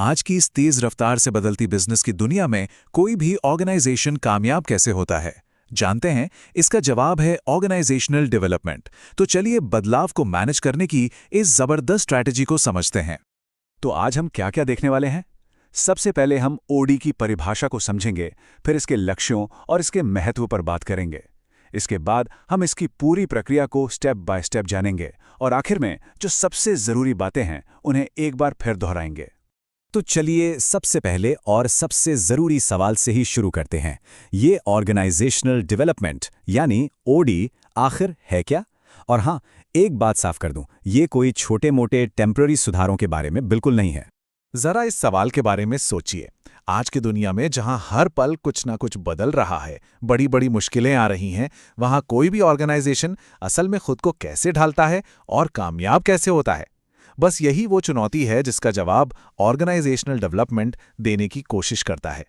आज की इस तेज रफ्तार से बदलती बिजनेस की दुनिया में कोई भी ऑर्गेनाइजेशन कामयाब कैसे होता है? जानते हैं, इसका जवाब है ऑर्गेनाइजेशनल डेवलपमेंट। तो चलिए बदलाव को मैनेज करने की इस जबरदस्त स्ट्रैटेजी को समझते हैं। तो आज हम क्या क्या देखने वाले हैं? सबसे पहले हम ओडी की परिभाषा को समझेंगे, फिर इसके लक्ष्यों और इसके महत्व पर बात करेंगे। इसके बाद हम इसकी पूरी प्रक्रिया को स्टेप बाय स्टेप जानेंगे और आखिर में जो सबसे ज़रूरी बातें हैं उन्हें एक बार फिर दोहराएंगे। तो चलिए सबसे पहले और सबसे ज़रूरी सवाल से ही शुरू करते हैं। ये ऑर्गेनाइजेशनल डेवलपमेंट यानी ओडी आखिर है क्या? और हाँ, एक बात साफ कर दूं, ये कोई छोटे-मोटे टेम्पररी सुधारों के बारे में बिल्कुल नहीं है। जरा इस सवाल के बारे में सोचिए। आज की दुनिया में जहां हर पल कुछ ना कुछ बदल रहा है, बड़ी बड़ी मुश्किलें आ रही हैं, वहां कोई भी ऑर्गेनाइजेशन असल में खुद को कैसे ढालता है और कामयाब कैसे होता है? बस यही वो चुनौती है जिसका जवाब ऑर्गेनाइजेशनल डेवलपमेंट देने की कोशिश करता है।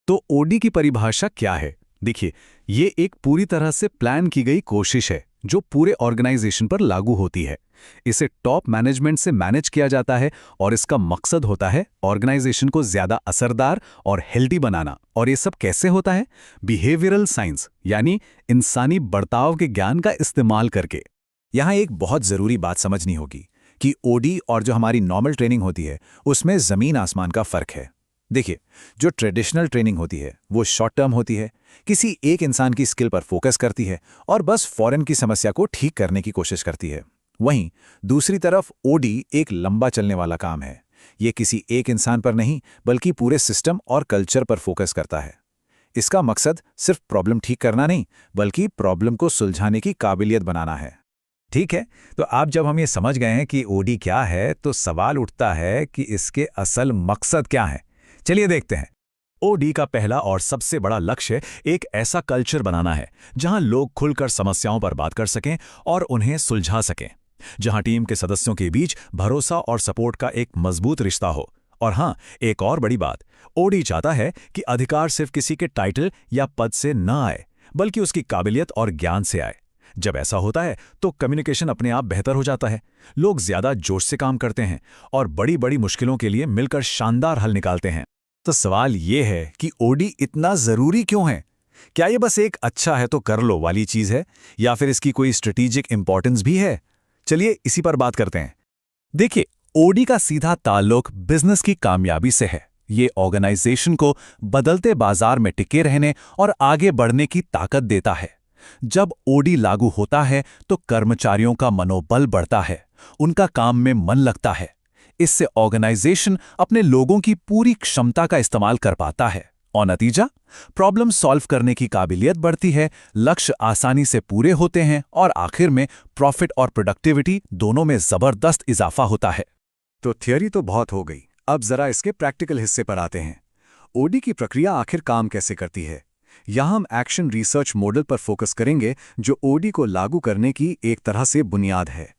तो ओडी की परिभाषा क्या है? देखिए, ये एक पूरी तरह से प्लान की गई कोशिश है जो पूरे ऑर्गेनाइजेशन पर लागू होती है। इसे टॉप मैनेजमेंट से मैनेज किया जाता है और इसका मकसद होता है ऑर्गेनाइजेशन को ज्यादा असरदार और हेल्दी बनाना। और ये सब कैसे होता है? बिहेवियरल साइंस यानी इंसानी बर्ताव के ज्ञान का इस्तेमाल करके। यहाँ एक बहुत जरूरी बात समझनी होगी कि ओडी और जो हमारी नॉर्मल ट्रेनिंग होती है उसमें जमीन आसमान का फर्क है। देखिए, जो ट्रेडिशनल ट्रेनिंग होती है वो शॉर्ट टर्म होती है, किसी एक इंसान की स्किल पर फोकस करती है और बस फौरन की समस्या को ठीक करने की कोशिश करती है। वहीं दूसरी तरफ ओडी एक लंबा चलने वाला काम है। ये किसी एक इंसान पर नहीं बल्कि पूरे सिस्टम और कल्चर पर फोकस करता है। इसका मकसद सिर्फ प्रॉब्लम ठीक करना नहीं बल्कि प्रॉब्लम को सुलझाने की काबिलियत बनाना है। ठीक है, तो अब जब हम ये समझ गए हैं कि ओडी क्या है, तो सवाल उठता है कि इसके असल मकसद क्या है। चलिए देखते हैं। ओडी का पहला और सबसे बड़ा लक्ष्य एक ऐसा कल्चर बनाना है जहां लोग खुलकर समस्याओं पर बात कर सकें और उन्हें सुलझा सकें, जहां टीम के सदस्यों के बीच भरोसा और सपोर्ट का एक मजबूत रिश्ता हो। और हां, एक और बड़ी बात, ओडी चाहता है कि अधिकार सिर्फ किसी के टाइटल या पद से न आए बल्कि उसकी काबिलियत और ज्ञान से आए। जब ऐसा होता है तो कम्युनिकेशन अपने आप बेहतर हो जाता है, लोग ज्यादा जोश से काम करते हैं और बड़ी बड़ी मुश्किलों के लिए मिलकर शानदार हल निकालते हैं। तो सवाल ये है कि ओडी इतना जरूरी क्यों है? क्या ये बस एक अच्छा है तो कर लो वाली चीज है या फिर इसकी कोई स्ट्रेटेजिक इंपॉर्टेंस भी है? चलिए इसी पर बात करते हैं। देखिए, ओडी का सीधा ताल्लुक बिजनेस की कामयाबी से है। ये ऑर्गेनाइजेशन को बदलते बाजार में टिके रहने और आगे बढ़ने की ताकत देता है। जब ओडी लागू होता है तो कर्मचारियों का मनोबल बढ़ता है, उनका काम में मन लगता है। इससे ऑर्गेनाइजेशन अपने लोगों की पूरी क्षमता का इस्तेमाल कर पाता है और नतीजा, प्रॉब्लम सॉल्व करने की काबिलियत बढ़ती है, लक्ष्य आसानी से पूरे होते हैं और आखिर में प्रॉफिट और प्रोडक्टिविटी दोनों में जबरदस्त इजाफा होता है। तो थियरी तो बहुत हो गई, अब जरा इसके प्रैक्टिकल हिस्से पर आते हैं। ओडी की प्रक्रिया आखिर काम कैसे करती है? यहाँ हम एक्शन रिसर्च मॉडल पर फोकस करेंगे जो ओडी को लागू करने की एक तरह से बुनियाद है।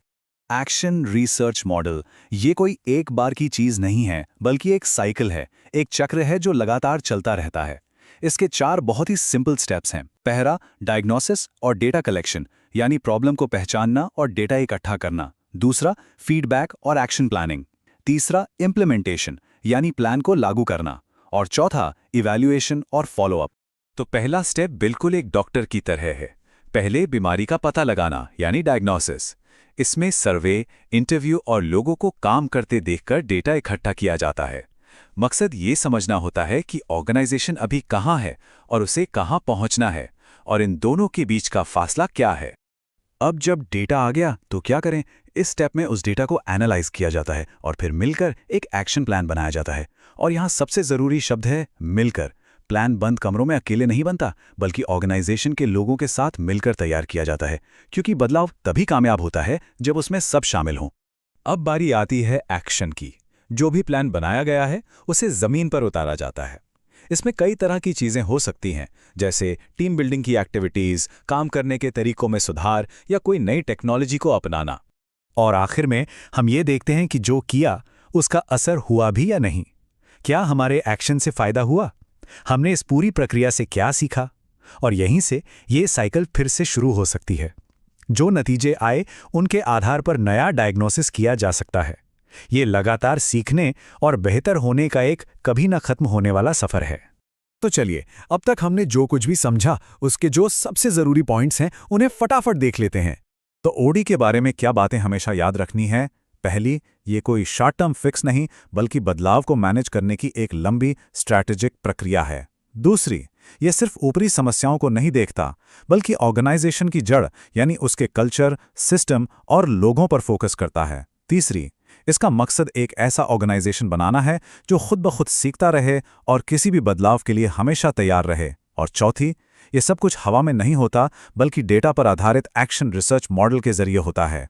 एक्शन रिसर्च मॉडल ये कोई एक बार की चीज नहीं है बल्कि एक साइकिल है, एक चक्र है जो लगातार चलता रहता है। इसके 4 बहुत ही सिंपल स्टेप्स हैं। पहला, डायग्नोसिस और डेटा कलेक्शन यानी प्रॉब्लम को पहचानना और डेटा इकट्ठा करना। दूसरा, फीडबैक और एक्शन प्लानिंग। तीसरा, इम्प्लीमेंटेशन यानी प्लान को लागू करना। और चौथा, इवैल्यूएशन और फॉलोअप। तो पहला स्टेप बिल्कुल एक डॉक्टर की तरह है। पहले बीमारी का पता लगाना यानी डायग्नोसिस। इसमें सर्वे, इंटरव्यू और लोगों को काम करते देखकर डेटा इकट्ठा किया जाता है। मकसद ये समझना होता है कि ऑर्गेनाइजेशन अभी कहाँ है और उसे कहाँ पहुँचना है और इन दोनों के बीच का फासला क्या है। अब जब डेटा आ गया तो क्या करें? इस स्टेप में उस डेटा को एनालाइज किया जाता है और फिर मिलकर एक एक्शन प्लान बनाया जाता है। और यहाँ सबसे ज़रूरी शब्द है मिलकर। प्लान बंद कमरों में अकेले नहीं बनता बल्कि ऑर्गेनाइजेशन के लोगों के साथ मिलकर तैयार किया जाता है, क्योंकि बदलाव तभी कामयाब होता है जब उसमें सब शामिल हों। अब बारी आती है एक्शन की। जो भी प्लान बनाया गया है उसे जमीन पर उतारा जाता है। इसमें कई तरह की चीजें हो सकती हैं, जैसे टीम बिल्डिंग की एक्टिविटीज, काम करने के तरीकों में सुधार या कोई नई टेक्नोलॉजी को अपनाना। और आखिर में हम ये देखते हैं कि जो किया उसका असर हुआ भी या नहीं। क्या हमारे एक्शन से फायदा हुआ? हमने इस पूरी प्रक्रिया से क्या सीखा? और यहीं से ये साइकिल फिर से शुरू हो सकती है। जो नतीजे आए उनके आधार पर नया डायग्नोसिस किया जा सकता है। ये लगातार सीखने और बेहतर होने का एक कभी न खत्म होने वाला सफर है। तो चलिए, अब तक हमने जो कुछ भी समझा उसके जो सबसे जरूरी पॉइंट्स हैं उन्हें फटाफट देख लेते हैं। तो ओडी के बारे में क्या बातें हमेशा याद रखनी है? पहली, ये कोई शॉर्ट टर्म फिक्स नहीं बल्कि बदलाव को मैनेज करने की एक लंबी स्ट्रैटेजिक प्रक्रिया है। दूसरी, ये सिर्फ ऊपरी समस्याओं को नहीं देखता बल्कि ऑर्गेनाइजेशन की जड़ यानी उसके कल्चर, सिस्टम और लोगों पर फोकस करता है। तीसरी, इसका मकसद एक ऐसा ऑर्गेनाइजेशन बनाना है जो खुद ब खुद सीखता रहे और किसी भी बदलाव के लिए हमेशा तैयार रहे। और चौथी, ये सब कुछ हवा में नहीं होता बल्कि डेटा पर आधारित एक्शन रिसर्च मॉडल के जरिए होता है।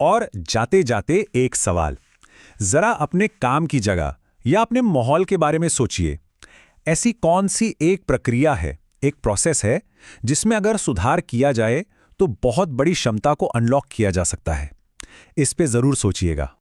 और जाते जाते एक सवाल, जरा अपने काम की जगह या अपने माहौल के बारे में सोचिए। ऐसी कौन सी एक प्रक्रिया है, एक प्रोसेस है जिसमें अगर सुधार किया जाए तो बहुत बड़ी क्षमता को अनलॉक किया जा सकता है? इस पे जरूर सोचिएगा।